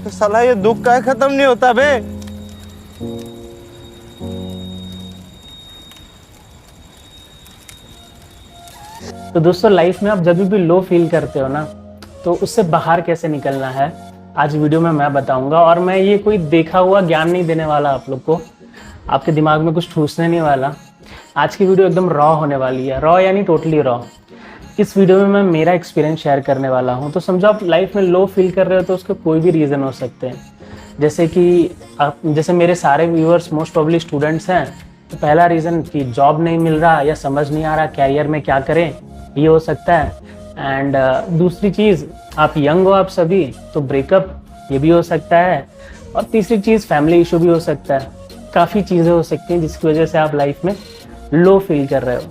तो साला ये दुख का खत्म नहीं होता बे। तो दोस्तों लाइफ में आप जब भी लो फील करते हो ना, तो उससे बाहर कैसे निकलना है आज वीडियो में मैं बताऊंगा। और मैं ये कोई देखा हुआ ज्ञान नहीं देने वाला आप लोग को, आपके दिमाग में कुछ ठूसने नहीं वाला। आज की वीडियो एकदम रॉ होने वाली है, रॉ यानी टोटली रॉ। इस वीडियो में मैं मेरा एक्सपीरियंस शेयर करने वाला हूँ। तो समझो आप लाइफ में लो फील कर रहे हो तो उसके कोई भी रीज़न हो सकते हैं। जैसे मेरे सारे व्यूअर्स मोस्ट प्रॉब्ली स्टूडेंट्स हैं, तो पहला रीज़न कि जॉब नहीं मिल रहा या समझ नहीं आ रहा कैरियर में क्या करें, ये हो सकता है। एंड दूसरी चीज़, आप यंग हो आप सभी, तो ब्रेकअप ये भी हो सकता है। और तीसरी चीज़ फैमिली इशू भी हो सकता है। काफ़ी चीज़ें हो सकती हैं जिसकी वजह से आप लाइफ में लो फील कर रहे हो।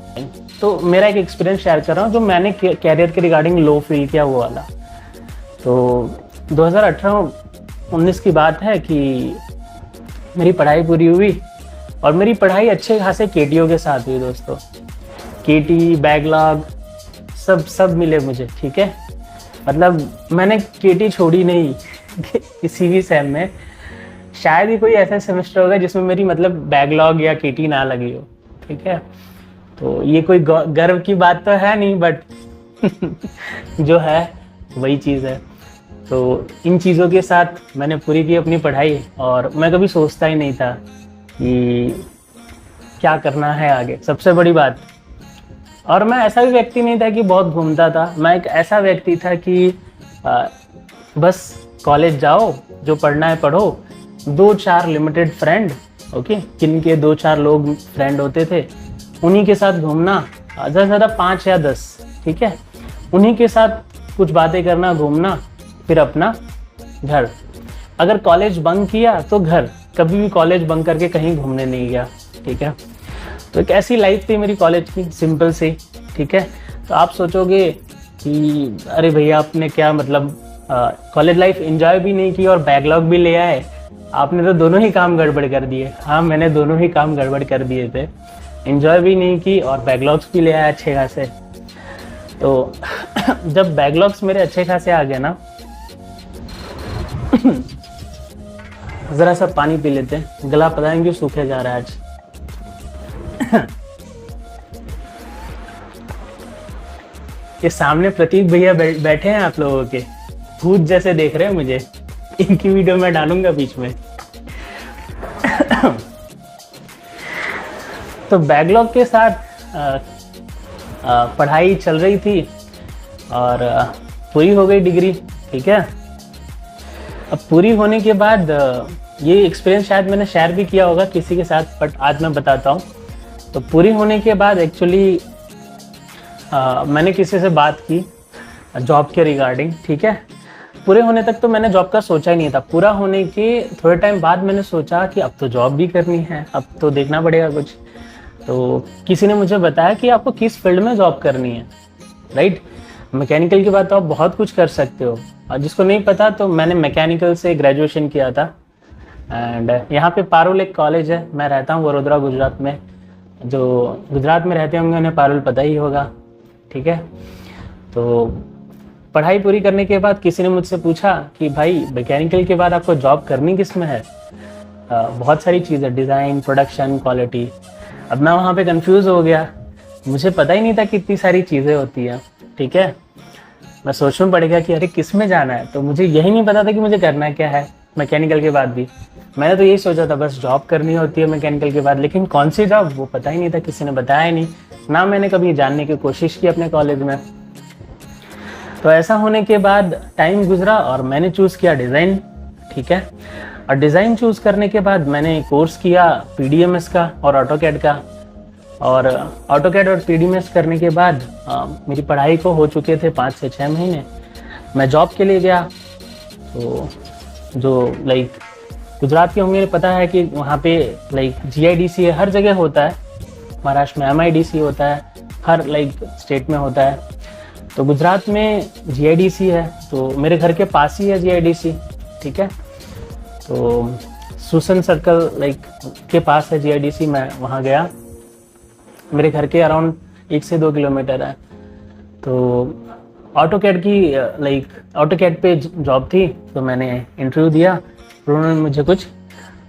तो मेरा एक एक्सपीरियंस शेयर कर रहा हूँ जो मैंने कैरियर के रिगार्डिंग लो फील किया वो वाला। तो 2018-19 की बात है कि मेरी पढ़ाई पूरी हुई और मेरी पढ़ाई अच्छे खासे केटीओ के साथ हुई दोस्तों। केटी बैकलॉग सब मिले मुझे, ठीक है। मतलब मैंने केटी छोड़ी नहीं किसी भी सेम में। शायद ही कोई ऐसा सेमेस्टर होगा जिसमें मेरी मतलब बैकलॉग या केटी ना लगी हो, ठीक है। तो ये कोई गर्व की बात तो है नहीं, बट जो है वही चीज़ है। तो इन चीज़ों के साथ मैंने पूरी की अपनी पढ़ाई और मैं कभी सोचता ही नहीं था कि क्या करना है आगे, सबसे बड़ी बात। और मैं ऐसा भी व्यक्ति नहीं था कि बहुत घूमता था। मैं एक ऐसा व्यक्ति था कि बस कॉलेज जाओ, जो पढ़ना है पढ़ो, 2-4 लिमिटेड फ्रेंड, ओके, किनके 2-4 लोग फ्रेंड होते थे, उन्हीं के साथ घूमना, ज़्यादा से ज़्यादा 5 या 10, ठीक है। उन्हीं के साथ कुछ बातें करना, घूमना, फिर अपना घर। अगर कॉलेज बंक किया तो घर, कभी भी कॉलेज बंक करके कहीं घूमने नहीं गया, ठीक है। तो एक ऐसी लाइफ थी मेरी कॉलेज की, सिंपल सी, ठीक है। तो आप सोचोगे कि अरे भैया आपने क्या मतलब कॉलेज लाइफ एंजॉय भी नहीं की और बैकलॉग भी ले आए, आपने तो दोनों ही काम गड़बड़ कर दिए। हाँ, मैंने दोनों ही काम गड़बड़ कर दिए थे, एंजॉय भी नहीं की और बैकलॉग्स भी ले आया अच्छे खासे। तो जब बैकलॉग्स मेरे अच्छे खासे आ गए ना, जरा सा पानी पी लेते हैं, गला पता नहीं क्यों सूखे जा रहा है आज। ये सामने प्रतीक भैया बैठे हैं, आप लोगों के भूत जैसे देख रहे हैं मुझे। इनकी वीडियो मैं डालूंगा बीच में। तो बैकलॉग के साथ पढ़ाई चल रही थी और पूरी हो गई डिग्री, ठीक है। अब पूरी होने के बाद ये एक्सपीरियंस शायद मैंने शेयर भी किया होगा किसी के साथ, बट आज मैं बताता हूँ। तो पूरी होने के बाद एक्चुअली मैंने किसी से बात की जॉब के रिगार्डिंग, ठीक है। पूरे होने तक तो मैंने जॉब का सोचा ही नहीं था। पूरा होने के थोड़े टाइम बाद मैंने सोचा कि अब तो जॉब भी करनी है, अब तो देखना पड़ेगा कुछ। तो किसी ने मुझे बताया कि आपको किस फील्ड में जॉब करनी है, राइट। मैकेनिकल की बात तो आप बहुत कुछ कर सकते हो, और जिसको नहीं पता तो मैंने मैकेनिकल से ग्रेजुएशन किया था। एंड यहाँ पे पारुल एक कॉलेज है, मैं रहता हूँ वडोदरा गुजरात में। जो गुजरात में रहते होंगे उन्हें पारुल पता ही होगा, ठीक है। तो पढ़ाई पूरी करने के बाद किसी ने मुझसे पूछा कि भाई मैकेनिकल के बाद आपको जॉब करनी किस में है। बहुत सारी चीज़ें, डिज़ाइन, प्रोडक्शन, क्वालिटी। अब मैं वहाँ पे कंफ्यूज हो गया, मुझे पता ही नहीं था कि इतनी सारी चीज़ें होती हैं, ठीक है। मैं सोचना पड़ेगा कि अरे किस में जाना है, तो मुझे यही नहीं पता था कि मुझे करना क्या है मैकेनिकल के बाद भी। मैंने तो यही सोचा था बस जॉब करनी होती है मैकेनिकल के बाद, लेकिन कौन सी जॉब वो पता ही नहीं था, किसी ने बताया ही नहीं, ना मैंने कभी जानने की कोशिश की अपने कॉलेज में। तो ऐसा होने के बाद टाइम गुजरा और मैंने चूज़ किया डिज़ाइन, ठीक है। और डिज़ाइन चूज़ करने के बाद मैंने कोर्स किया PDMS का और ऑटोकैड का। और ऑटोकैड और PDMS करने के बाद मेरी पढ़ाई को हो चुके थे 5 से 6 महीने। मैं जॉब के लिए गया। तो जो लाइक गुजरात के होंगे पता है कि वहाँ पे लाइक GIDC है, हर जगह होता है। महाराष्ट्र में MIDC होता है, हर लाइक स्टेट में होता है। तो गुजरात में GIDC है, तो मेरे घर के पास ही है GIDC, ठीक है। तो सुसन सर्कल लाइक के पास है GIDC। मैं वहाँ गया, मेरे घर के अराउंड 1 से 2 किलोमीटर है। तो ऑटोकैड की लाइक ऑटोकैड पे जॉब थी, तो मैंने इंटरव्यू दिया। फिर उन्होंने मुझे कुछ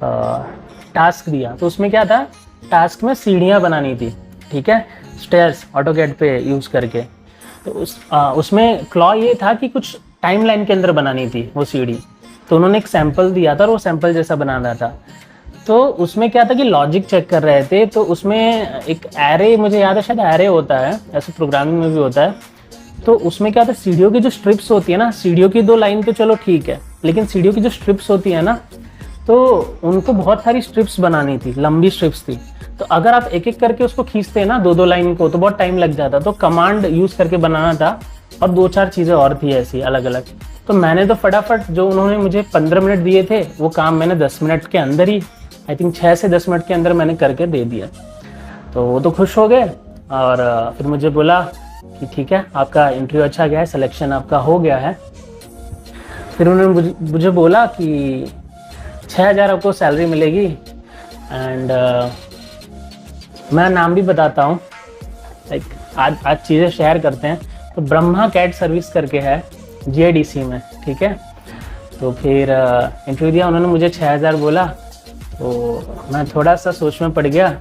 टास्क दिया। तो उसमें क्या था, टास्क में सीढ़ियाँ बनानी थी, ठीक है, स्टेयर्स ऑटोकैड पे यूज़ करके। तो उसमें क्लॉ ये था कि कुछ टाइमलाइन के अंदर बनानी थी वो सीढ़ी। तो उन्होंने एक सैंपल दिया था और वो सैंपल जैसा बनाना था। तो उसमें क्या था कि लॉजिक चेक कर रहे थे। तो उसमें एक एरे, मुझे याद है शायद एरे होता है, ऐसे प्रोग्रामिंग में भी होता है। तो उसमें क्या होता है, सीढ़ियों की जो स्ट्रिप्स होती है ना, सीढ़ियों की 2 लाइन तो चलो ठीक है, लेकिन सीढ़ियों की जो स्ट्रिप्स होती है ना, तो उनको बहुत सारी स्ट्रिप्स बनानी थी, लंबी स्ट्रिप्स थी। तो अगर आप एक एक करके उसको खींचते हैं ना 2-2 लाइन को, तो बहुत टाइम लग जाता। तो कमांड यूज करके बनाना था और 2-4 चीज़ें और थी ऐसी अलग अलग। तो मैंने तो फटाफट, जो उन्होंने मुझे 15 मिनट दिए थे, वो काम मैंने 10 मिनट के अंदर ही, आई थिंक 6 से 10 मिनट के अंदर मैंने करके दे दिया। तो वो तो खुश हो गए और फिर मुझे बोला कि ठीक है, आपका इंटरव्यू अच्छा गया है, सिलेक्शन आपका हो गया है। फिर उन्होंने मुझे बोला कि 6,000 आपको सैलरी मिलेगी। एंड मैं नाम भी बताता हूँ, लाइक आज चीज़ें शेयर करते हैं। तो ब्रह्मा कैट सर्विस करके है GIDC में, ठीक है। तो फिर इंटरव्यू दिया, उन्होंने मुझे 6,000 बोला। तो मैं थोड़ा सा सोच में पड़ गया।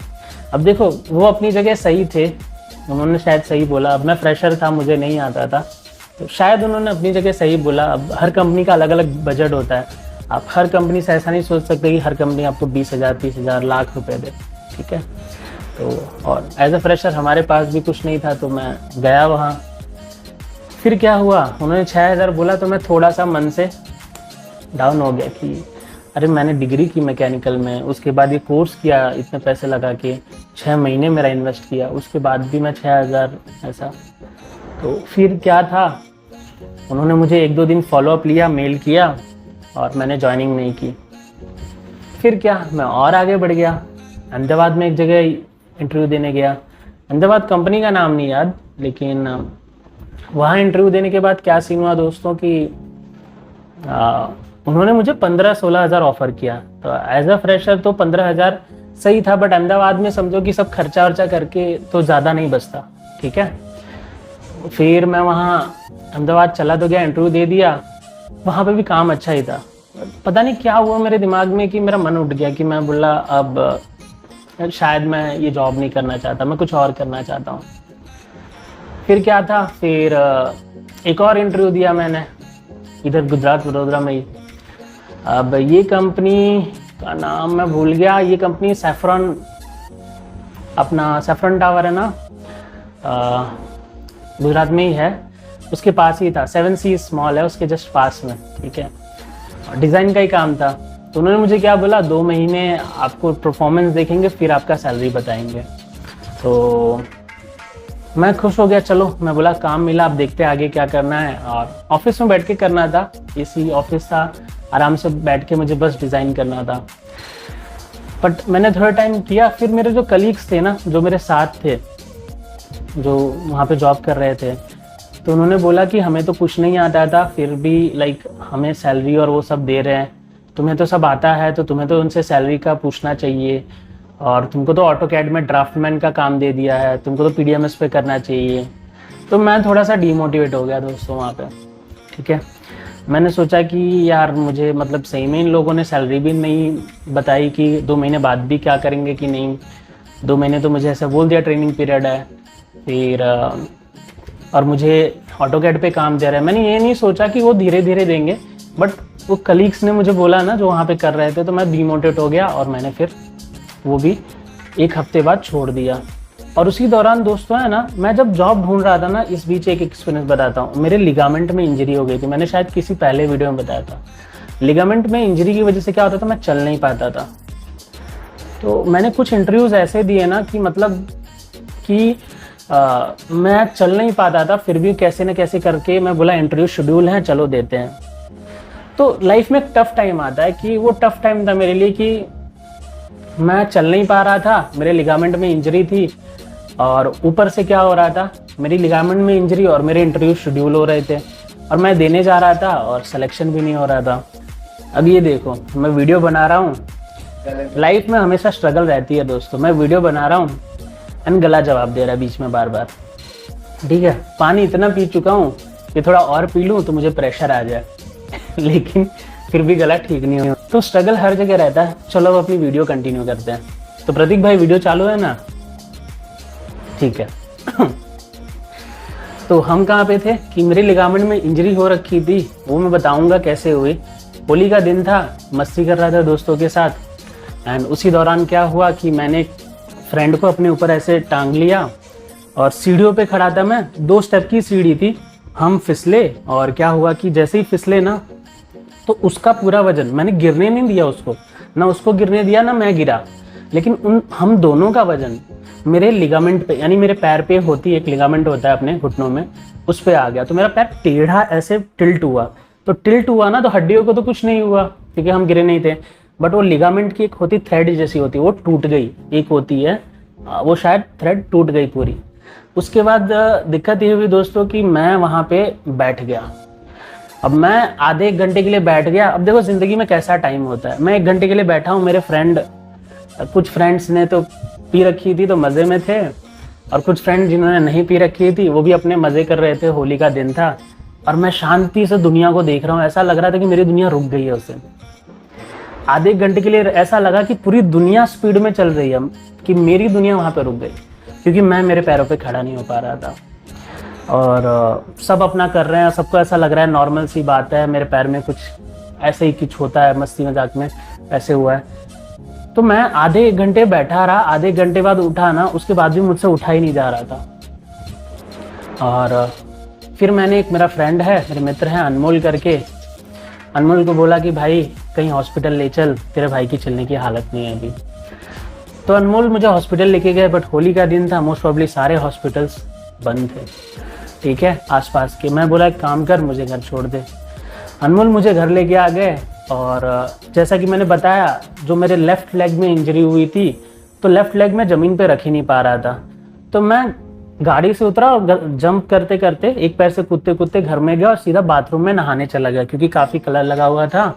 अब देखो, वो अपनी जगह सही थे, उन्होंने शायद सही बोला। अब मैं फ्रेशर था, मुझे नहीं आता था, तो शायद उन्होंने अपनी जगह सही बोला। अब हर कंपनी का अलग अलग बजट होता है, आप हर कंपनी से ऐसा नहीं सोच सकते कि हर कंपनी आपको 20,000, 30,000, लाख रुपए दे, ठीक है। तो और एज अ फ्रेशर हमारे पास भी कुछ नहीं था, तो मैं गया वहाँ। फिर क्या हुआ, उन्होंने 6,000 बोला, तो मैं थोड़ा सा मन से डाउन हो गया कि अरे मैंने डिग्री की मैकेनिकल में, उसके बाद ये कोर्स किया, इतने पैसे लगा के 6 महीने मेरा इन्वेस्ट किया, उसके बाद भी मैं 6,000 ऐसा। तो फिर क्या था, उन्होंने मुझे 1-2 दिन फॉलोअप लिया, मेल किया, और मैंने ज्वाइनिंग नहीं की। फिर क्या, मैं और आगे बढ़ गया। अहमदाबाद में एक जगह इंटरव्यू देने गया। अहमदाबाद कंपनी का नाम नहीं याद, लेकिन वहाँ इंटरव्यू देने के बाद क्या सीन हुआ दोस्तों कि उन्होंने मुझे 15-16 हज़ार ऑफर किया। तो एज अ फ्रेशर तो 15,000 सही था, बट अहमदाबाद में समझो कि सब खर्चा वर्चा करके तो ज़्यादा नहीं बचता, ठीक है। फिर मैं वहाँ अहमदाबाद चला तो गया, इंटरव्यू दे दिया। वहाँ पे भी काम अच्छा ही था। पता नहीं क्या हुआ मेरे दिमाग में कि मेरा मन उठ गया कि मैं बोला अब शायद मैं ये जॉब नहीं करना चाहता, मैं कुछ और करना चाहता हूँ। फिर क्या था, फिर एक और इंटरव्यू दिया मैंने इधर गुजरात वडोदरा में ही। अब ये कंपनी का नाम मैं भूल गया। ये कंपनी सैफरन, अपना सैफरन टावर है ना, गुजरात में ही है, उसके पास ही था। 7 Seas मॉल है उसके जस्ट पास में, ठीक है। डिज़ाइन का ही काम था। तो उन्होंने मुझे क्या बोला, 2 महीने आपको परफॉर्मेंस देखेंगे, फिर आपका सैलरी बताएंगे। तो मैं खुश हो गया, चलो, मैं बोला काम मिला, अब देखते हैं आगे क्या करना है। और ऑफिस में बैठ के करना था, AC ऑफिस था, आराम से बैठ के मुझे बस डिज़ाइन करना था। बट मैंने थोड़ा टाइम किया। फिर मेरे जो कलीग्स थे ना, जो मेरे साथ थे, जो वहाँ पे जॉब कर रहे थे, तो उन्होंने बोला कि हमें तो कुछ नहीं आता था, फिर भी लाइक हमें सैलरी और वो सब दे रहे हैं, तुम्हें तो सब आता है, तो तुम्हें तो उनसे सैलरी का पूछना चाहिए। और तुमको तो ऑटोकैड में ड्राफ्टमैन का काम दे दिया है, तुमको तो PDMS पे करना चाहिए। तो मैं थोड़ा सा डीमोटिवेट हो गया दोस्तों वहाँ पे, ठीक है। मैंने सोचा कि यार मुझे मतलब सही में इन लोगों ने सैलरी भी नहीं बताई कि 2 महीने बाद भी क्या करेंगे कि नहीं। 2 महीने तो मुझे ऐसा बोल दिया ट्रेनिंग पीरियड है। फिर और मुझे ऑटोकैड पे काम दे रहा है। मैंने ये नहीं सोचा कि वो धीरे धीरे देंगे, बट वो कलीग्स ने मुझे बोला ना जो वहाँ पे कर रहे थे, तो मैं डीमोटिवेट हो गया और मैंने फिर वो भी 1 हफ्ते बाद छोड़ दिया। और उसी दौरान दोस्तों है ना, मैं जब जॉब ढूंढ रहा था ना, इस बीच एक एक्सपीरियंस बताता हूँ। मेरे लिगामेंट में इंजरी हो गई थी, मैंने शायद किसी पहले वीडियो में बताया था। लिगामेंट में इंजरी की वजह से क्या होता था, मैं चल नहीं पाता था। तो मैंने कुछ इंटरव्यूज़ ऐसे दिए ना कि मतलब कि मैं चल नहीं पाता था, फिर भी कैसे न कैसे करके मैं बोला इंटरव्यू शेड्यूल है, चलो देते हैं। तो लाइफ में एक टफ टाइम आता है कि वो टफ टाइम था मेरे लिए कि मैं चल नहीं पा रहा था, मेरे लिगामेंट में इंजरी थी, और ऊपर से क्या हो रहा था, मेरी लिगामेंट में इंजरी और मेरे इंटरव्यू शेड्यूल हो रहे थे, और मैं देने जा रहा था और सिलेक्शन भी नहीं हो रहा था। अब ये देखो, मैं वीडियो बना रहा हूँ, लाइफ में हमेशा स्ट्रगल रहती है दोस्तों। मैं वीडियो बना रहा हूँ एंड गला जवाब दे रहा है बीच में बार बार, ठीक है। पानी इतना पी चुका हूँ कि थोड़ा और पी लूँ तो मुझे प्रेशर आ जाए लेकिन फिर भी गला ठीक नहीं हो। तो स्ट्रगल हर जगह रहता है। चलो अब अपनी वीडियो कंटिन्यू करते हैं। तो प्रतीक भाई वीडियो चालू है ना? ठीक है तो हम कहाँ पे थे कि मेरे लिगामेंट में इंजरी हो रखी थी, वो मैं बताऊंगा कैसे हुई। होली का दिन था, मस्ती कर रहा था दोस्तों के साथ एंड उसी दौरान क्या हुआ कि मैंने फ्रेंड को अपने ऊपर ऐसे टांग लिया और सीढ़ियों पे खड़ा था मैं, 2 स्टेप की सीढ़ी थी। हम फिसले और क्या हुआ कि जैसे ही फिसले ना तो उसका पूरा वजन, मैंने गिरने नहीं दिया उसको, ना उसको गिरने दिया ना मैं गिरा, लेकिन हम दोनों का वजन मेरे लिगामेंट पे, यानी मेरे पैर पे होती एक लिगामेंट होता है अपने घुटनों में, उस पे आ गया। तो मेरा पैर टेढ़ा ऐसे टिल्ट हुआ। तो टिल्ट हुआ ना तो हड्डियों को तो कुछ नहीं हुआ क्योंकि हम गिरे नहीं थे, बट वो लिगामेंट की एक होती थ्रेड जैसी होती है, वो टूट गई। एक होती है वो शायद थ्रेड टूट गई पूरी। उसके बाद दिक्कत ये हुई दोस्तों कि मैं वहाँ पे बैठ गया। अब मैं आधे 1 घंटे के लिए बैठ गया। अब देखो ज़िंदगी में कैसा टाइम होता है, मैं 1 घंटे के लिए बैठा हूँ, मेरे कुछ फ्रेंड्स ने तो पी रखी थी तो मज़े में थे, और कुछ फ्रेंड जिन्होंने नहीं पी रखी थी वो भी अपने मज़े कर रहे थे। होली का दिन था और मैं शांति से दुनिया को देख रहा हूँ। ऐसा लग रहा था कि मेरी दुनिया रुक गई है उससे। आधे 1 घंटे के लिए ऐसा लगा कि पूरी दुनिया स्पीड में चल रही है, कि मेरी दुनिया वहाँ पे रुक गई क्योंकि मैं मेरे पैरों पे खड़ा नहीं हो पा रहा था। और सब अपना कर रहे हैं, सबको ऐसा लग रहा है नॉर्मल सी बात है, मेरे पैर में कुछ ऐसे ही कुछ होता है, मस्ती मजाक में ऐसे हुआ है। तो मैं आधे 1 घंटे बैठा रहा, आधे 1 घंटे बाद उठा ना, उसके बाद भी मुझसे उठा ही नहीं जा रहा था। और फिर मैंने, एक मेरा फ्रेंड है, मेरे मित्र हैं अनमोल करके, अनमोल को बोला कि भाई कहीं हॉस्पिटल ले चल, तेरे भाई की चलने की हालत नहीं है अभी। तो अनमोल मुझे हॉस्पिटल लेके गए, बट होली का दिन था, मोस्ट प्रॉब्ली सारे हॉस्पिटल्स बंद थे, ठीक है, आसपास के। मैं बोला एक काम कर, मुझे घर छोड़ दे। अनमोल मुझे घर लेके आ गए और जैसा कि मैंने बताया, जो मेरे लेफ़्ट लेग में इंजरी हुई थी, तो लेफ़्ट लेग में ज़मीन पे रख ही नहीं पा रहा था। तो मैं गाड़ी से उतरा और जंप करते करते एक पैर से कूदते कूदते घर में गया और सीधा बाथरूम में नहाने चला गया क्योंकि काफ़ी कलर लगा हुआ था।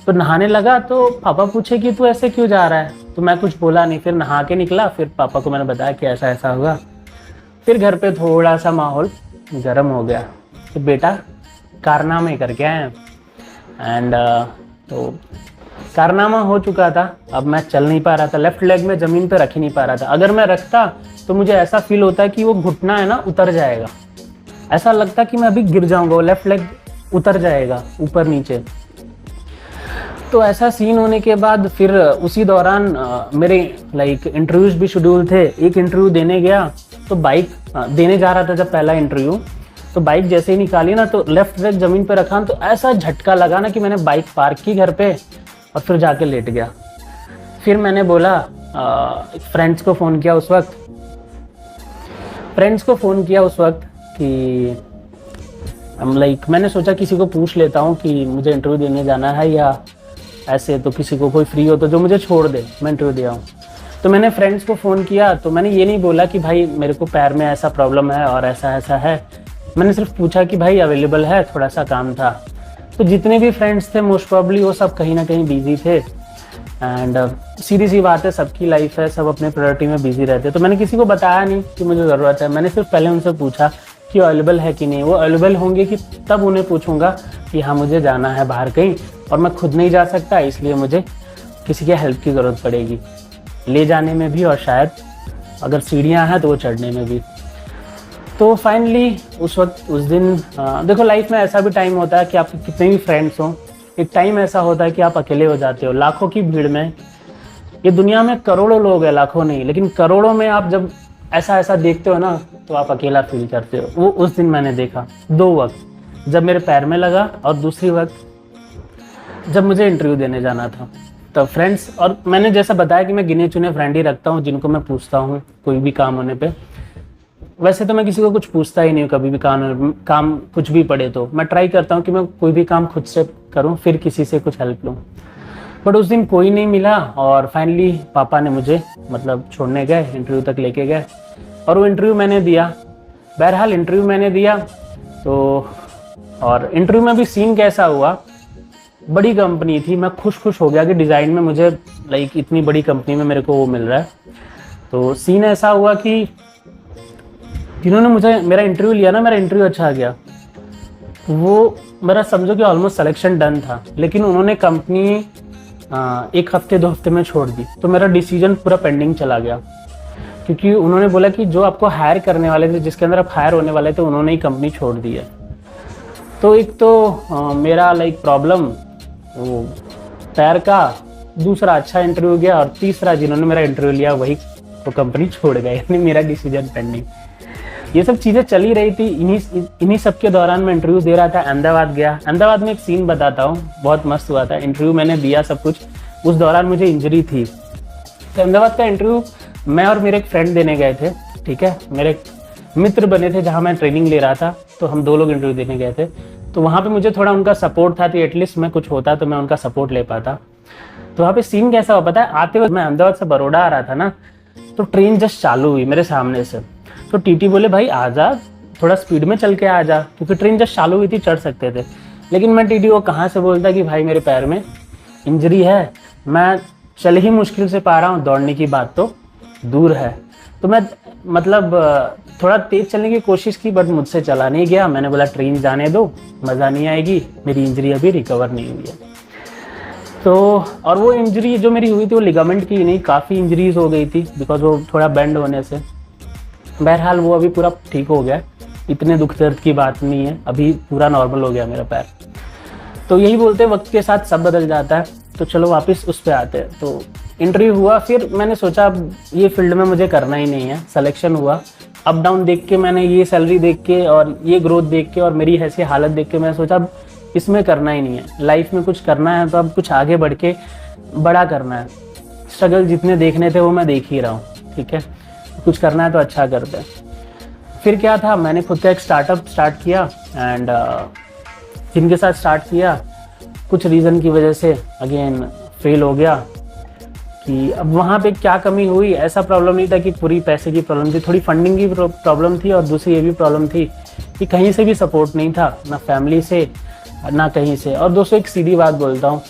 तो नहाने लगा तो पापा पूछे कि तू ऐसे क्यों जा रहा है, तो मैं कुछ बोला नहीं। फिर नहा के निकला, फिर पापा को मैंने बताया कि ऐसा ऐसा हुआ। फिर घर पे थोड़ा सा माहौल गर्म हो गया कि बेटा कारनामे करके आए हैं। एंड तो कारनामा हो चुका था। अब मैं चल नहीं पा रहा था, लेफ्ट लेग में ज़मीन पे रख ही नहीं पा रहा था। अगर मैं रखता तो मुझे ऐसा फील होता है कि वो घुटना है ना उतर जाएगा, ऐसा लगता कि मैं अभी गिर जाऊंगा, वो लेफ्ट लेग उतर जाएगा ऊपर नीचे। तो ऐसा सीन होने के बाद फिर उसी दौरान मेरे इंटरव्यूज भी शेड्यूल थे। एक इंटरव्यू देने गया तो बाइक देने जा रहा था जब पहला इंटरव्यू, तो बाइक जैसे ही निकाली ना तो लेफ्ट लेग ज़मीन पे रखा तो ऐसा झटका लगा ना कि मैंने बाइक पार्क की घर पे और फिर जाके लेट गया। फिर मैंने बोला फ्रेंड्स को फ़ोन किया उस वक्त कि मैंने सोचा किसी को पूछ लेता हूँ कि मुझे इंटरव्यू देने जाना है या ऐसे, तो किसी को कोई फ्री हो तो जो मुझे छोड़ दे, मैं इंटरव्यू दे आऊँ। तो मैंने फ्रेंड्स को फ़ोन किया, तो मैंने ये नहीं बोला कि भाई मेरे को पैर में ऐसा प्रॉब्लम है और ऐसा ऐसा है, मैंने सिर्फ पूछा कि भाई अवेलेबल है, थोड़ा सा काम था। तो जितने भी फ्रेंड्स थे मोस्ट प्रॉब्ली वो सब कहीं ना कहीं बिजी थे। एंड सीधी सी बात है, सबकी लाइफ है, सब अपने प्रायोरिटी में बिजी रहते। तो मैंने किसी को बताया नहीं कि मुझे ज़रूरत है, मैंने सिर्फ पहले उनसे पूछा कि अवेलेबल है कि नहीं। वो अवेलेबल होंगे कि तब उन्हें पूछूंगा कि हाँ मुझे जाना है बाहर कहीं और मैं खुद नहीं जा सकता, इसलिए मुझे किसी के हेल्प की ज़रूरत पड़ेगी, ले जाने में भी और शायद अगर सीढ़ियाँ हैं तो वो चढ़ने में भी। तो फाइनली उस दिन देखो लाइफ में ऐसा भी टाइम होता है कि आपके कितने भी फ्रेंड्स हों, एक टाइम ऐसा होता है कि आप अकेले हो जाते हो लाखों की भीड़ में। ये दुनिया में करोड़ों लोग हैं, लाखों नहीं, लेकिन करोड़ों में आप जब ऐसा देखते हो ना तो आप अकेला फील करते हो। वो उस दिन मैंने देखा 2 वक्त, जब मेरे पैर में लगा और दूसरी वक्त जब मुझे इंटरव्यू देने जाना था। तो फ्रेंड्स, और मैंने जैसा बताया कि मैं गिने चुने फ्रेंड ही रखता हूँ जिनको मैं पूछता हूँ कोई भी काम होने पे। वैसे तो मैं किसी को कुछ पूछता ही नहीं हूँ, कभी भी काम कुछ भी पड़े तो मैं ट्राई करता हूँ कि मैं कोई भी काम खुद से करूँ, फिर किसी से कुछ हेल्प लूँ। बट उस दिन कोई नहीं मिला और फाइनली पापा ने मुझे छोड़ने गए, इंटरव्यू तक लेके गए और वो इंटरव्यू मैंने दिया। बहरहाल इंटरव्यू मैंने दिया तो, और इंटरव्यू में भी सीन कैसा हुआ, बड़ी कंपनी थी, मैं खुश हो गया कि डिज़ाइन में मुझे इतनी बड़ी कंपनी में मेरे को वो मिल रहा है। तो सीन ऐसा हुआ कि जिन्होंने मेरा इंटरव्यू लिया ना, मेरा इंटरव्यू अच्छा गया, वो मेरा समझो कि ऑलमोस्ट सिलेक्शन डन था, लेकिन उन्होंने कंपनी एक हफ्ते 2 हफ्ते में छोड़ दी। तो मेरा डिसीजन पूरा पेंडिंग चला गया, क्योंकि उन्होंने बोला कि जो आपको हायर करने वाले थे, जिसके अंदर आप हायर होने वाले थे, उन्होंने ही कंपनी छोड़ दी है। तो एक तो मेरा लाइक प्रॉब्लम वो पैर का, दूसरा अच्छा इंटरव्यू गया, और तीसरा जिन्होंने मेरा इंटरव्यू लिया वही वो कंपनी छोड़ गए, यानी मेरा डिसीजन पेंडिंग। ये सब चीज़ें चली रही थी। इन्हीं सब के दौरान मैं इंटरव्यू दे रहा था, अहमदाबाद गया। अहमदाबाद में एक सीन बताता हूँ, बहुत मस्त हुआ था। इंटरव्यू मैंने दिया सब कुछ, उस दौरान मुझे इंजरी थी। तो अहमदाबाद का इंटरव्यू मैं और मेरे एक फ्रेंड देने गए थे, ठीक है। मेरे मित्र बने थे जहाँ मैं ट्रेनिंग ले रहा था, तो हम 2 लोग इंटरव्यू देने गए थे। तो वहाँ पे मुझे थोड़ा उनका सपोर्ट था, तो एटलीस्ट मैं कुछ होता तो मैं उनका सपोर्ट ले पाता। तो वहाँ पे सीन कैसा हुआ पता है, आते वक्त मैं अहमदाबाद से बड़ौदा आ रहा था ना, तो ट्रेन जस्ट चालू हुई मेरे सामने से। तो टीटी बोले भाई आजा, थोड़ा स्पीड में चल के आ जा, क्योंकि ट्रेन जस्ट चालू हुई थी, चढ़ सकते थे। लेकिन मैं टीटी को कहाँ से बोलता कि भाई मेरे पैर में इंजरी है, मैं चल ही मुश्किल से पा रहा हूँ, दौड़ने की बात तो दूर है। तो मैं मतलब थोड़ा तेज चलने की कोशिश की, बट मुझसे चला नहीं गया। मैंने बोला ट्रेन जाने दो, मज़ा नहीं आएगी, मेरी इंजरी अभी रिकवर नहीं हुई है। तो और वो इंजरी जो मेरी हुई थी वो लिगामेंट की नहीं, काफ़ी इंजरीज हो गई थी, बिकॉज वो थोड़ा बेंड होने से। बहरहाल वो अभी पूरा ठीक हो गया, इतने दुख दर्द की बात नहीं है, अभी पूरा नॉर्मल हो गया मेरा पैर। तो यही बोलते हैं वक्त के साथ सब बदल जाता है। तो चलो वापस उस पर आते हैं। तो इंटरव्यू हुआ, फिर मैंने सोचा अब ये फील्ड में मुझे करना ही नहीं है। सिलेक्शन हुआ, अप डाउन देख के, मैंने ये सैलरी देख के और ये ग्रोथ देख के और मेरी ऐसी हालत देख के मैंने सोचा अब इसमें करना ही नहीं है। लाइफ में कुछ करना है तो अब कुछ आगे बढ़ के बड़ा करना है। स्ट्रगल जितने देखने थे वो मैं देख ही रहा हूँ, ठीक है। कुछ करना है तो अच्छा करते हैं। फिर क्या था, मैंने खुद का एक स्टार्टअप स्टार्ट किया, एंड जिनके साथ स्टार्ट किया कुछ रीज़न की वजह से अगेन फेल हो गया। कि अब वहाँ पे क्या कमी हुई, ऐसा प्रॉब्लम नहीं था कि पूरी पैसे की प्रॉब्लम थी, थोड़ी फंडिंग की प्रॉब्लम थी, और दूसरी ये भी प्रॉब्लम थी कि कहीं से भी सपोर्ट नहीं था, ना फैमिली से ना कहीं से। और दोस्तों एक सीधी बात बोलता हूँ,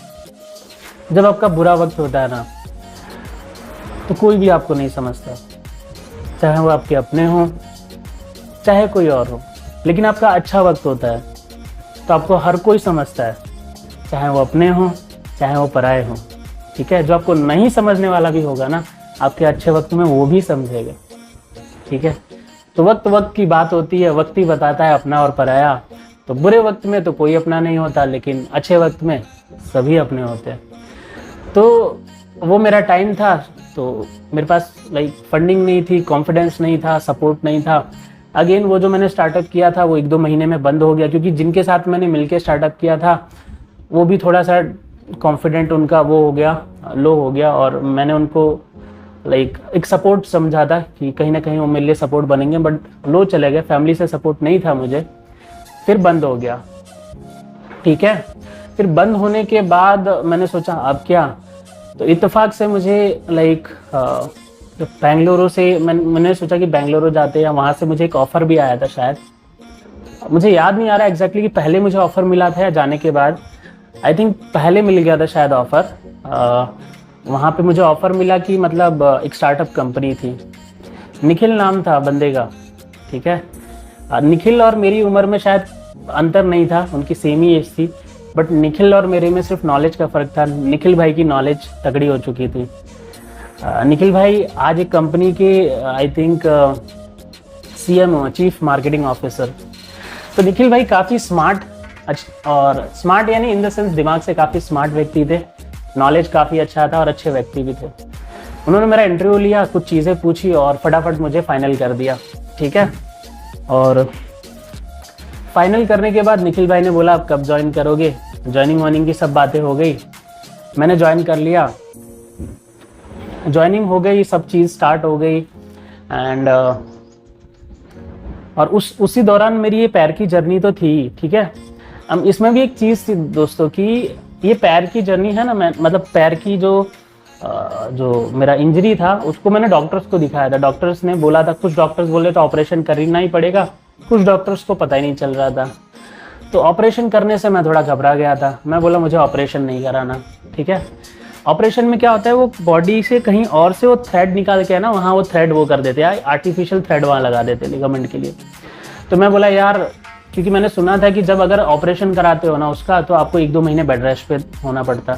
जब आपका बुरा वक्त होता है ना, तो कोई भी आपको नहीं समझता, चाहे वो आपके अपने हों चाहे कोई और हो। लेकिन आपका अच्छा वक्त होता है तो आपको हर कोई समझता है, चाहे वो अपने हों चाहे वो पराए हों, ठीक है। जो आपको नहीं समझने वाला भी होगा ना, आपके अच्छे वक्त में वो भी समझेगा, ठीक है। तो वक्त की बात होती है, वक्त ही बताता है अपना और पराया। तो बुरे वक्त में तो कोई अपना नहीं होता, लेकिन अच्छे वक्त में सभी अपने होते हैं। तो वो मेरा टाइम था, तो मेरे पास लाइक फंडिंग नहीं थी, कॉन्फिडेंस नहीं था, सपोर्ट नहीं था। अगेन वो जो मैंने स्टार्टअप किया था वो 1-2 महीने में बंद हो गया, क्योंकि जिनके साथ मैंने मिलके स्टार्टअप किया था वो भी थोड़ा सा कॉन्फिडेंट उनका वो हो गया, लो हो गया। और मैंने उनको लाइक एक सपोर्ट समझा था कि कहीं ना कहीं वो मेरे लिए सपोर्ट बनेंगे, बट लो चले गए, फैमिली से सपोर्ट नहीं था मुझे। फिर बंद हो गया, ठीक है। फिर बंद होने के बाद मैंने सोचा अब क्या। तो इत्तेफाक से मुझे लाइक बेंगलुरु से मैंने सोचा कि बेंगलुरु जाते हैं, वहाँ से मुझे एक ऑफ़र भी आया था शायद, मुझे याद नहीं आ रहा एग्जैक्टली कि पहले मुझे ऑफ़र मिला था या जाने के बाद। आई थिंक पहले मिल गया था शायद ऑफ़र। वहाँ पे मुझे ऑफ़र मिला कि मतलब एक स्टार्टअप कंपनी थी, निखिल नाम था बंदे का, ठीक है। निखिल और मेरी उम्र में शायद अंतर नहीं था, उनकी सेम ही एज थी, बट निखिल और मेरे में सिर्फ नॉलेज का फ़र्क था। निखिल भाई की नॉलेज तगड़ी हो चुकी थी। निखिल भाई आज एक कंपनी के I think CMO, chief marketing officer. तो निखिल भाई काफ़ी स्मार्ट, और स्मार्ट यानी इन द सेंस दिमाग से काफ़ी स्मार्ट व्यक्ति थे, नॉलेज काफ़ी अच्छा था और अच्छे व्यक्ति भी थे। उन्होंने मेरा इंटरव्यू लिया, कुछ चीज़ें पूछी और फटाफट मुझे फाइनल कर दिया, ठीक है। और फाइनल करने के बाद निखिल भाई ने बोला आप कब ज्वाइन करोगे, ज्वाइनिंग वाइनिंग की सब बातें हो गई। मैंने ज्वाइन कर लिया, ज्वाइनिंग हो गई, सब चीज़ स्टार्ट हो गई। एंड और उसी दौरान मेरी ये पैर की जर्नी तो थी, ठीक है। अब इसमें भी एक चीज़ थी दोस्तों कि ये पैर की जर्नी है ना, मैं मतलब पैर की जो मेरा इंजरी था उसको मैंने डॉक्टर्स को दिखाया था। डॉक्टर्स ने बोला था, कुछ डॉक्टर्स बोले तो ऑपरेशन करना ही पड़ेगा, कुछ डॉक्टर्स को पता ही नहीं चल रहा था। तो ऑपरेशन करने से मैं थोड़ा घबरा गया था। मैं बोला मुझे ऑपरेशन नहीं कराना, ठीक है। ऑपरेशन में क्या होता है, वो बॉडी से कहीं और से वो थ्रेड निकाल के है ना, वहाँ वो थ्रेड वो कर देते हैं, आर्टिफिशियल थ्रेड वहाँ लगा देते लिगामेंट के लिए। तो मैं बोला यार क्योंकि मैंने सुना था कि जब अगर ऑपरेशन कराते हो ना उसका, तो आपको 1-2 महीने बेड रेस्ट पे होना पड़ता।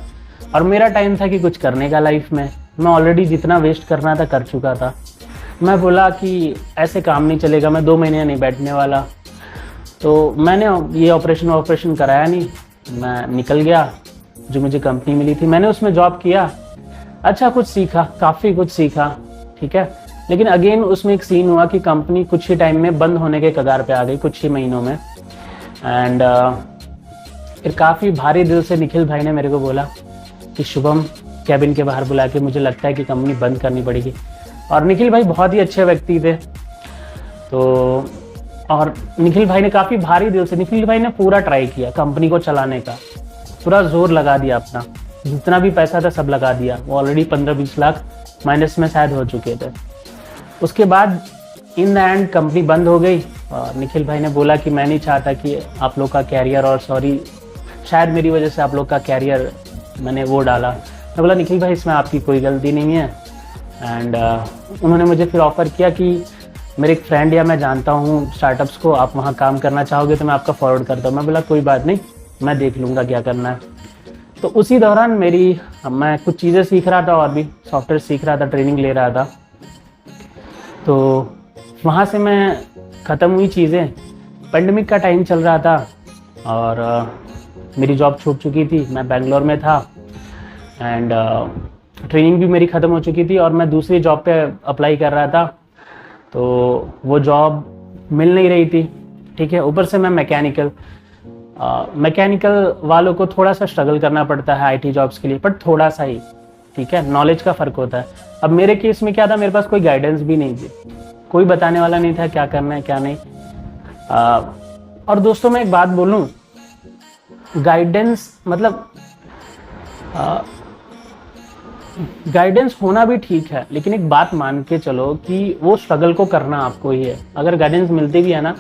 और मेरा टाइम था कि कुछ करने का लाइफ में, मैं ऑलरेडी जितना वेस्ट करना था कर चुका था। मैं बोला कि ऐसे काम नहीं चलेगा, मैं 2 महीने नहीं बैठने वाला। तो मैंने ये ऑपरेशन कराया नहीं, मैं निकल गया। जो मुझे कंपनी मिली थी मैंने उसमें जॉब किया, अच्छा कुछ सीखा, काफ़ी कुछ सीखा, ठीक है। लेकिन अगेन उसमें एक सीन हुआ कि कंपनी कुछ ही टाइम में बंद होने के कगार पे आ गई, कुछ ही महीनों में। एंड फिर काफ़ी भारी दिल से निखिल भाई ने मेरे को बोला कि शुभम, कैबिन के बाहर बुला के, मुझे लगता है कि कंपनी बंद करनी पड़ेगी। और निखिल भाई बहुत ही अच्छे व्यक्ति थे। तो और निखिल भाई ने काफ़ी भारी दिल से, निखिल भाई ने पूरा ट्राई किया कंपनी को चलाने का, पूरा जोर लगा दिया अपना, जितना भी पैसा था सब लगा दिया। वो ऑलरेडी 15-20 लाख माइनस में शायद हो चुके थे। उसके बाद इन द एंड कंपनी बंद हो गई। और निखिल भाई ने बोला कि मैं नहीं चाहता कि आप लोग का कैरियर, और सॉरी शायद मेरी वजह से आप लोग का कैरियर मैंने वो डाला। मैं बोला निखिल भाई इसमें आपकी कोई गलती नहीं है। एंड उन्होंने मुझे फिर ऑफ़र किया कि मेरे एक फ्रेंड या मैं जानता हूँ स्टार्टअप्स को, आप वहाँ काम करना चाहोगे तो मैं आपका फॉरवर्ड करता हूँ। मैं बोला कोई बात नहीं, मैं देख लूँगा क्या करना है। तो उसी दौरान मैं कुछ चीज़ें सीख रहा था, और भी सॉफ्टवेयर सीख रहा था, ट्रेनिंग ले रहा था। तो वहाँ से मैं ख़त्म हुई चीज़ें, पेंडेमिक का टाइम चल रहा था और मेरी जॉब छूट चुकी थी, मैं बेंगलोर में था। एंड ट्रेनिंग भी मेरी ख़त्म हो चुकी थी और मैं दूसरी जॉब पे अप्लाई कर रहा था। तो वो जॉब मिल नहीं रही थी, ठीक है। ऊपर से मैं मैकेनिकल वालों को थोड़ा सा स्ट्रगल करना पड़ता है आईटी जॉब्स के लिए, बट थोड़ा सा ही, ठीक है, नॉलेज का फ़र्क होता है। अब मेरे केस में क्या था, मेरे पास कोई गाइडेंस भी नहीं थी, कोई बताने वाला नहीं था क्या करना है क्या नहीं। और दोस्तों मैं एक बात बोलूं, गाइडेंस मतलब गाइडेंस होना भी ठीक है, लेकिन एक बात मान के चलो कि वो स्ट्रगल को करना आपको ही है। अगर गाइडेंस मिलती भी है ना,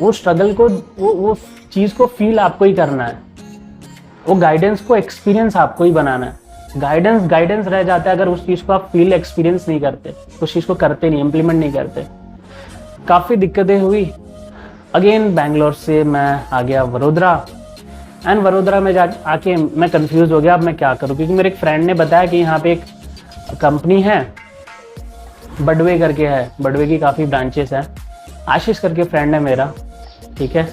वो स्ट्रगल को, वो चीज़ को फील आपको ही करना है, वो गाइडेंस को एक्सपीरियंस आपको ही बनाना है। गाइडेंस रह जाता है अगर उस चीज़ को आप फील एक्सपीरियंस नहीं करते, उस चीज़ को करते नहीं, इम्प्लीमेंट नहीं करते। काफ़ी दिक्कतें हुई। अगेन बैंगलोर से मैं आ गया वडोदरा। एंड वडोदरा में आके मैं कंफ्यूज हो गया, अब मैं क्या करूं, क्योंकि मेरे एक फ्रेंड ने बताया कि यहाँ पे एक कंपनी है, बडवे करके है, बडवे की काफ़ी ब्रांचेस हैं। आशीष करके फ्रेंड है मेरा, ठीक है,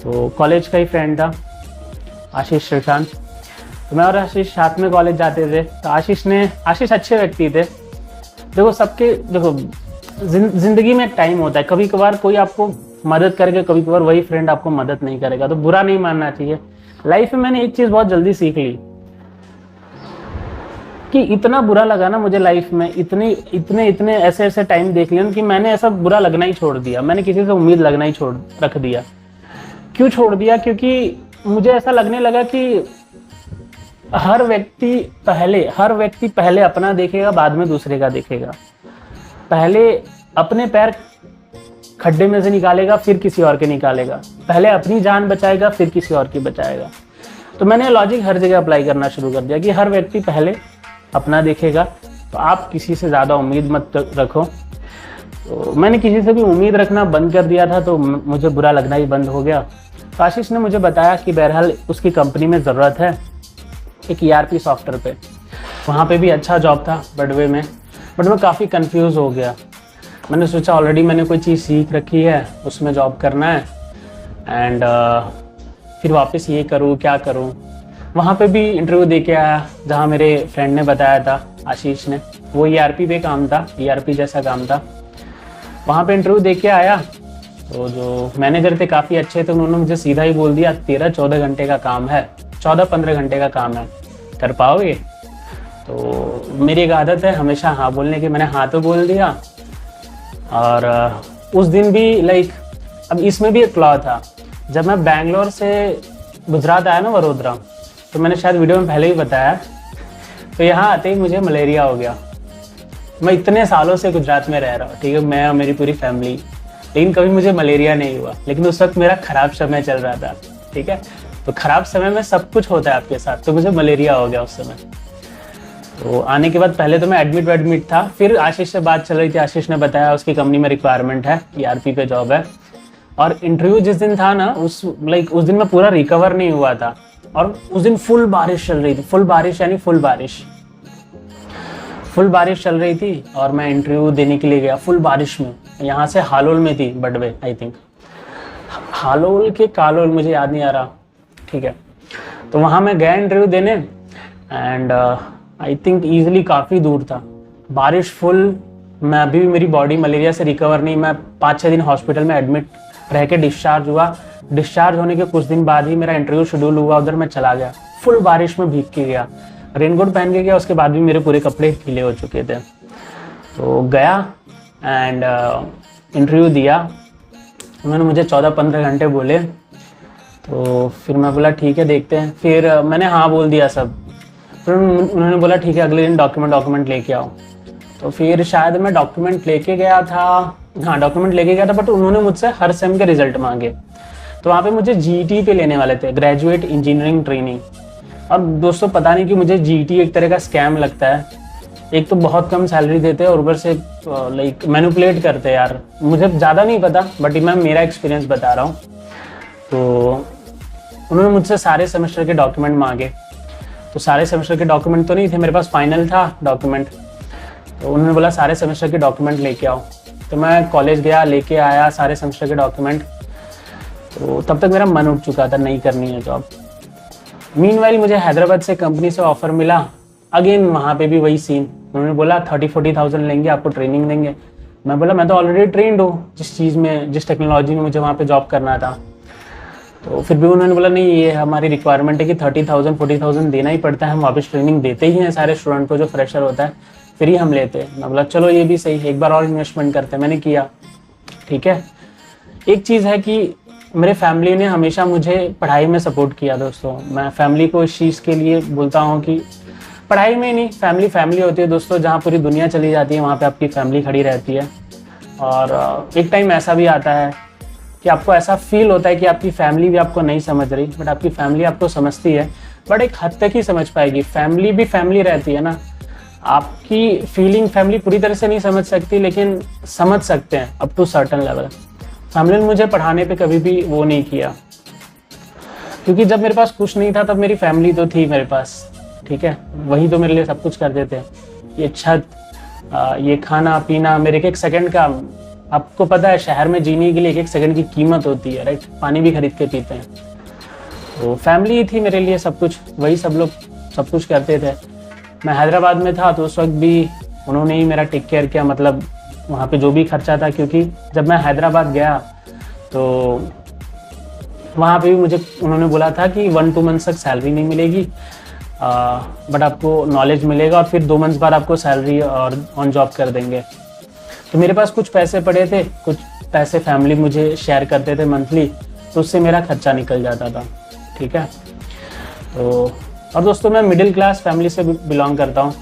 तो कॉलेज का ही फ्रेंड था आशीष श्रीशांत। तो मैं और आशीष साथ में कॉलेज जाते थे। तो आशीष अच्छे व्यक्ति थे। देखो जिंदगी में एक टाइम होता है, कभी कभार कोई आपको मदद करेगा, कभी कभार वही फ्रेंड आपको मदद नहीं करेगा, तो बुरा नहीं मानना चाहिए। लाइफ में मैंने एक चीज़ बहुत जल्दी सीख ली कि इतना बुरा लगा ना मुझे लाइफ में, इतने ऐसे टाइम देख लिया कि मैंने ऐसा बुरा लगना ही छोड़ दिया, मैंने किसी से उम्मीद लगना ही रख दिया। क्यों छोड़ दिया? क्योंकि मुझे ऐसा लगने लगा कि हर व्यक्ति पहले अपना देखेगा, बाद में दूसरे का देखेगा। पहले अपने पैर खड्डे में से निकालेगा, फिर किसी और के निकालेगा। पहले अपनी जान बचाएगा, फिर किसी और की बचाएगा। तो मैंने लॉजिक हर जगह अप्लाई करना शुरू कर दिया कि हर व्यक्ति पहले अपना देखेगा, तो आप किसी से ज़्यादा उम्मीद मत रखो। तो मैंने किसी से भी उम्मीद रखना बंद कर दिया था, तो मुझे बुरा लगना ही बंद हो गया। तो आशीष ने मुझे बताया कि बहरहाल उसकी कंपनी में ज़रूरत है एक ERP सॉफ्टवेयर पे। वहाँ पे भी अच्छा जॉब था बडवे में, बट मैं काफ़ी कंफ्यूज हो गया। मैंने सोचा ऑलरेडी मैंने कोई चीज़ सीख रखी है, उसमें जॉब करना है, एंड फिर वापस ये करूँ क्या करूँ। वहाँ पे भी इंटरव्यू दे के आया जहाँ मेरे फ्रेंड ने बताया था, आशीष ने, वो ERP पे काम था, ERP जैसा काम था। वहाँ पे इंटरव्यू दे के आया, तो जो मैनेजर थे काफ़ी अच्छे थे, उन्होंने मुझे सीधा ही बोल दिया 13-14 घंटे का काम है, 14-15 घंटे का काम है, कर पाओगे? तो मेरी एक आदत है हमेशा हाँ बोलने की, मैंने हाँ तो बोल दिया। और उस दिन भी अब इसमें भी एक फ्लॉ था। जब मैं बैंगलोर से गुजरात आया ना वडोदरा, तो मैंने शायद वीडियो में पहले ही बताया, तो यहाँ आते ही मुझे मलेरिया हो गया। मैं इतने सालों से गुजरात में रह रहा हूँ, ठीक है, मैं और मेरी पूरी फैमिली, लेकिन कभी मुझे मलेरिया नहीं हुआ। लेकिन उस वक्त मेरा ख़राब समय चल रहा था, ठीक है, तो ख़राब समय में सब कुछ होता है आपके साथ, तो मुझे मलेरिया हो गया उस समय। तो आने के बाद पहले तो मैं एडमिट था, फिर आशीष से बात चल रही थी, आशीष ने बताया उसकी कंपनी में रिक्वायरमेंट है, ERP पे जॉब है, और इंटरव्यू जिस दिन था ना, उस दिन मैं पूरा रिकवर नहीं हुआ था, और उस दिन फुल बारिश चल रही थी, फुल बारिश यानी फुल बारिश चल रही थी, और मैं इंटरव्यू देने के लिए गया फुल बारिश में। यहाँ से हालोल में थी, बडवे आई थिंक, हालोल के कालोल, मुझे याद नहीं आ रहा, ठीक है। तो वहाँ मैं गया इंटरव्यू देने, एंड आई थिंक ईजिली काफ़ी दूर था, बारिश फुल। मैं अभी भी, मेरी बॉडी मलेरिया से रिकवर नहीं, मैं 5-6 दिन हॉस्पिटल में एडमिट रह के डिस्चार्ज हुआ। डिस्चार्ज होने के कुछ दिन बाद ही मेरा इंटरव्यू शेड्यूल हुआ, उधर मैं चला गया, फुल बारिश में भीग के गया, रेनकोट पहन के गया, उसके बाद भी मेरे पूरे कपड़े गीले हो चुके थे। तो गया एंड इंटरव्यू दिया, उन्होंने मुझे 14-15 घंटे बोले, तो फिर मैं बोला ठीक है देखते हैं, फिर मैंने हाँ बोल दिया सब। फिर उन्होंने बोला ठीक है अगले दिन डॉक्यूमेंट लेके आओ। तो फिर शायद मैं डॉक्यूमेंट लेके गया था, हाँ डॉक्यूमेंट लेके गया था, बट उन्होंने मुझसे हर सेम के रिजल्ट मांगे। तो वहाँ पे मुझे जीईटी पे लेने वाले थे, ग्रेजुएट इंजीनियरिंग ट्रेनिंग। और दोस्तों पता नहीं कि मुझे जीईटी एक तरह का स्कैम लगता है, एक तो बहुत कम सैलरी देते हैं और ऊपर से मैनिपुलेट करते हैं यार, मुझे ज़्यादा नहीं पता, बट मैं मेरा एक्सपीरियंस बता रहा हूँ। तो उन्होंने मुझसे सारे सेमेस्टर के डॉक्यूमेंट मांगे, तो सारे सेमेस्टर के डॉक्यूमेंट तो नहीं थे मेरे पास, फाइनल था डॉक्यूमेंट। तो उन्होंने बोला सारे सेमेस्टर के डॉक्यूमेंट लेके आओ। तो मैं कॉलेज गया, लेके आया सारे सेमेस्टर के डॉक्यूमेंट। तो तब तक मेरा मन उठ चुका था, नहीं करनी है जॉब। मीनवाइल मुझे हैदराबाद से कंपनी से ऑफर मिला, अगेन वहाँ पे भी वही सीन, उन्होंने बोला 30-40,000 लेंगे, आपको ट्रेनिंग देंगे। मैं बोला मैं तो ऑलरेडी ट्रेंड हूँ जिस चीज़ में, जिस टेक्नोलॉजी में मुझे वहाँ पे जॉब करना था। तो फिर भी उन्होंने बोला नहीं, ये हमारी रिक्वायरमेंट है कि 30,000-40,000 देना ही पड़ता है, हम वापस ट्रेनिंग देते ही हैं सारे स्टूडेंट को, जो फ्रेशर होता है फिर ही हम लेते हैं। मैं बोला चलो ये भी सही है, एक बार और इन्वेस्टमेंट करते हैं। मैंने किया, ठीक है। एक चीज़ है कि मेरे फैमिली ने हमेशा मुझे पढ़ाई में सपोर्ट किया दोस्तों। मैं फैमिली को इस चीज़ के लिए बोलता हूँ कि पढ़ाई में नहीं, फैमिली होती है दोस्तों, जहाँ पूरी दुनिया चली जाती है वहाँ पे आपकी फैमिली खड़ी रहती है। और एक टाइम ऐसा भी आता है कि आपको ऐसा फील होता है कि आपकी फैमिली भी आपको नहीं समझ रही, बट आपकी फैमिली आपको समझती है, बट एक हद तक ही समझ पाएगी। फैमिली भी फैमिली रहती है ना, आपकी फीलिंग फैमिली पूरी तरह से नहीं समझ सकती, लेकिन समझ सकते हैं up to certain level. Family ने मुझे पढ़ाने पे कभी भी वो नहीं किया, क्योंकि जब मेरे पास कुछ नहीं था तब मेरी फैमिली तो थी मेरे पास, ठीक है, वही तो मेरे लिए सब कुछ कर देते। ये छत, ये खाना पीना, मेरे एक सेकंड का, आपको पता है शहर में जीने के लिए एक सेकंड की कीमत होती है, राइट, पानी भी खरीद के पीते हैं। तो फैमिली ही थी मेरे लिए सब कुछ, वही सब लोग सब कुछ करते थे। मैं हैदराबाद में था तो उस वक्त भी उन्होंने ही मेरा टेक केयर किया, मतलब वहाँ पे जो भी खर्चा था, क्योंकि जब मैं हैदराबाद गया तो वहाँ पे भी मुझे उन्होंने बोला था कि 1-2 मंथ्स तक सैलरी नहीं मिलेगी, बट आपको नॉलेज मिलेगा और फिर 2 मंथ्स बाद आपको सैलरी और ऑन जॉब कर देंगे। तो मेरे पास कुछ पैसे पड़े थे, कुछ पैसे फैमिली मुझे शेयर करते थे मंथली, तो उससे मेरा खर्चा निकल जाता था, ठीक है। तो और दोस्तों मैं मिडिल क्लास फैमिली से बिलोंग करता हूँ।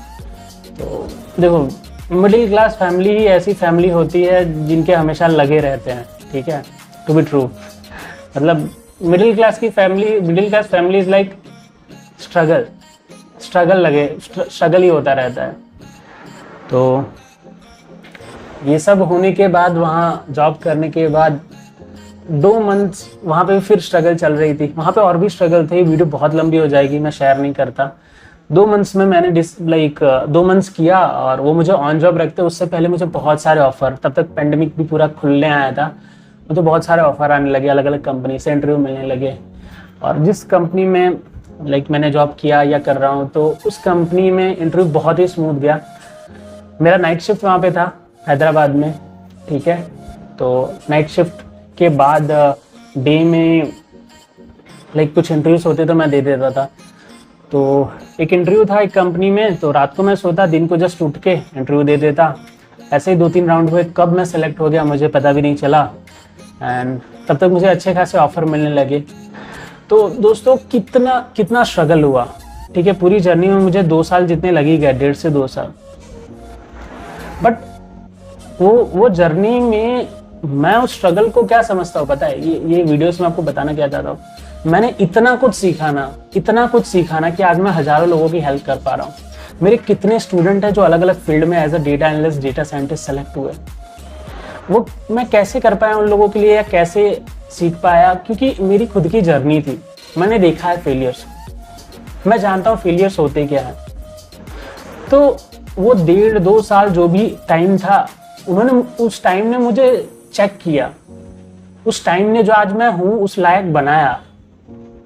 तो देखो, मिडिल क्लास फैमिली ही ऐसी फैमिली होती है जिनके हमेशा लगे रहते हैं, ठीक है, टू बी ट्रू। मतलब middle class family is like struggle ही होता रहता है। तो ये सब होने के बाद, वहाँ जॉब करने के बाद 2 मंथ्स वहाँ पे फिर स्ट्रगल चल रही थी, वहाँ पे और भी स्ट्रगल थे, वीडियो बहुत लंबी हो जाएगी, मैं शेयर नहीं करता। 2 मंथ्स में मैंने 2 मंथ्स किया और वो मुझे ऑन जॉब रखते, उससे पहले मुझे बहुत सारे ऑफर, तब तक पेंडेमिक भी पूरा खुलने आया था, मुझे बहुत सारे ऑफर आने लगे, अलग अलग कंपनी से इंटरव्यू मिलने लगे। और जिस कंपनी में मैंने जॉब किया या कर रहा हूँ, तो उस कंपनी में इंटरव्यू बहुत ही स्मूथ गया। मेरा नाइट शिफ्ट वहाँ पे था हैदराबाद में, ठीक है। तो नाइट शिफ्ट के बाद डे में कुछ इंटरव्यूज होते तो मैं दे देता था। तो एक इंटरव्यू था एक कंपनी में, तो रात को मैं सोता, दिन को जस्ट उठ के इंटरव्यू दे देता। ऐसे ही 2-3 राउंड हुए, कब मैं सेलेक्ट हो गया मुझे पता भी नहीं चला, एंड तब तक मुझे अच्छे खासे ऑफर मिलने लगे। तो दोस्तों कितना स्ट्रगल हुआ, ठीक है, पूरी जर्नी में मुझे 2 साल जितने लग ही गए, 1.5 से 2 साल। बट वो जर्नी में मैं उस स्ट्रगल को क्या समझता हूँ पता है, ये वीडियोस में आपको बताना क्या चाहता हूँ, मैंने इतना कुछ सीखा ना कि आज मैं हजारों लोगों की हेल्प कर पा रहा हूँ। मेरे कितने स्टूडेंट हैं जो अलग अलग फील्ड में as a data analyst, data scientist select हुए। वो मैं कैसे कर पाया उन लोगों के लिए, या कैसे सीख पाया, क्योंकि मेरी खुद की जर्नी थी। मैंने देखा है फेलियर्स, मैं जानता हूँ फेलियर्स होते क्या है। तो वो 1.5-2 साल जो भी टाइम था, उन्होंने उस टाइम ने मुझे चेक किया, उस टाइम ने जो आज मैं हूँ उस लायक बनाया,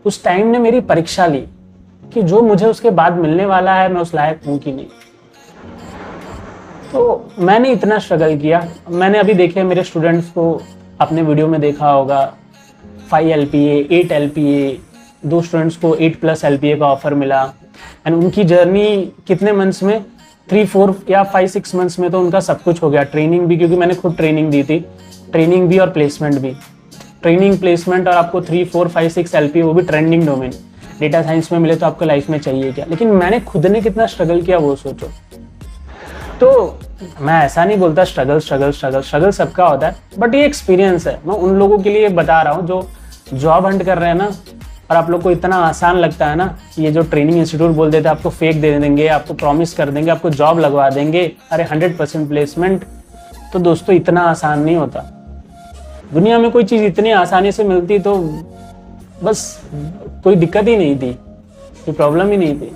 उस टाइम ने मेरी परीक्षा ली कि जो मुझे उसके बाद मिलने वाला है मैं उस लायक हूँ कि नहीं। तो मैंने इतना स्ट्रगल किया। मैंने अभी देखे मेरे स्टूडेंट्स को, अपने वीडियो में देखा होगा, 5 LPA 8 LPA, 2 स्टूडेंट्स को 8+ LPA का ऑफर मिला। एंड उनकी जर्नी कितने मंथ्स में, 3-4 या 5-6 मंथ्स में तो उनका सब कुछ हो गया। ट्रेनिंग भी, क्योंकि मैंने खुद ट्रेनिंग दी थी, ट्रेनिंग भी और प्लेसमेंट भी। ट्रेनिंग, प्लेसमेंट और आपको 3, 4, 5, 6 LPA, वो भी ट्रेंडिंग डोमेन। डेटा साइंस में मिले तो आपको लाइफ में चाहिए क्या। लेकिन मैंने खुद ने कितना स्ट्रगल किया वो सोचो। तो मैं ऐसा नहीं बोलता स्ट्रगल सबका होता है, बट ये एक्सपीरियंस है। मैं उन लोगों के लिए बता रहा हूँ जो जॉब हंट कर रहे हैं ना, और आप लोग को इतना आसान लगता है ना, ये जो ट्रेनिंग इंस्टीट्यूट बोल देते हैं आपको फेक दे देंगे, आपको प्रॉमिस कर देंगे, आपको जॉब लगवा देंगे, अरे 100% प्लेसमेंट। तो दोस्तों इतना आसान नहीं होता। दुनिया में कोई चीज़ इतनी आसानी से मिलती तो बस कोई दिक्कत ही नहीं थी, कोई प्रॉब्लम ही नहीं थी।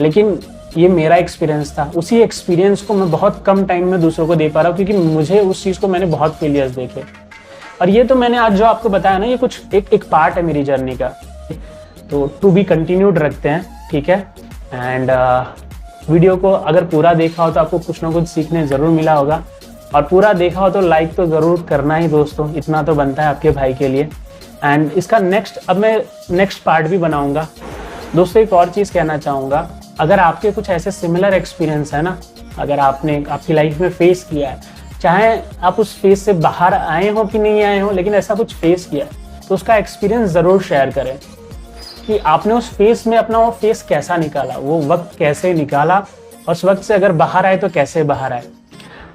लेकिन ये मेरा एक्सपीरियंस था, उसी एक्सपीरियंस को मैं बहुत कम टाइम में दूसरों को दे पा रहा हूँ, क्योंकि मुझे उस चीज़ को मैंने बहुत फेलियर्स देखे। और ये तो मैंने आज जो आपको बताया ना, ये कुछ एक पार्ट है मेरी जर्नी का। तो टू बी कंटिन्यूड रखते हैं, ठीक है। एंड वीडियो को अगर पूरा देखा हो तो आपको कुछ ना कुछ सीखने ज़रूर मिला होगा, और पूरा देखा हो तो लाइक तो ज़रूर करना ही दोस्तों, इतना तो बनता है आपके भाई के लिए। एंड इसका अब मैं नेक्स्ट पार्ट भी बनाऊंगा। दोस्तों एक और चीज़ कहना चाहूँगा, अगर आपके कुछ ऐसे सिमिलर एक्सपीरियंस है ना, अगर आपने आपकी लाइफ में फेस किया है, चाहे आप उस फेस से बाहर आए हो कि नहीं आए हो, लेकिन ऐसा कुछ फेस किया, तो उसका एक्सपीरियंस ज़रूर शेयर करें कि आपने उस फेस में अपना वो फेस कैसा निकाला, वो वक्त कैसे निकाला, और उस वक्त से अगर बाहर आए तो कैसे बाहर आए,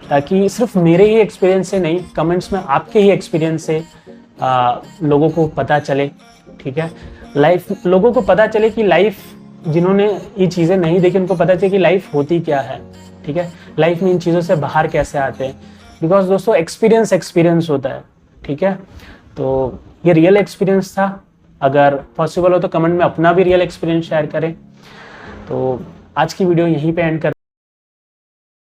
ताकि सिर्फ मेरे ही एक्सपीरियंस से नहीं, कमेंट्स में आपके ही एक्सपीरियंस से लोगों को पता चले, ठीक है। लोगों को पता चले कि लाइफ, जिन्होंने ये चीज़ें नहीं देखी उनको पता चले कि लाइफ होती क्या है, ठीक है। लाइफ में इन चीज़ों से बाहर कैसे आते हैं, बिकॉज दोस्तों एक्सपीरियंस होता है, ठीक है। तो ये रियल एक्सपीरियंस था। अगर पॉसिबल हो तो कमेंट में अपना भी रियल एक्सपीरियंस शेयर करें। तो आज की वीडियो यहीं पे एंड कर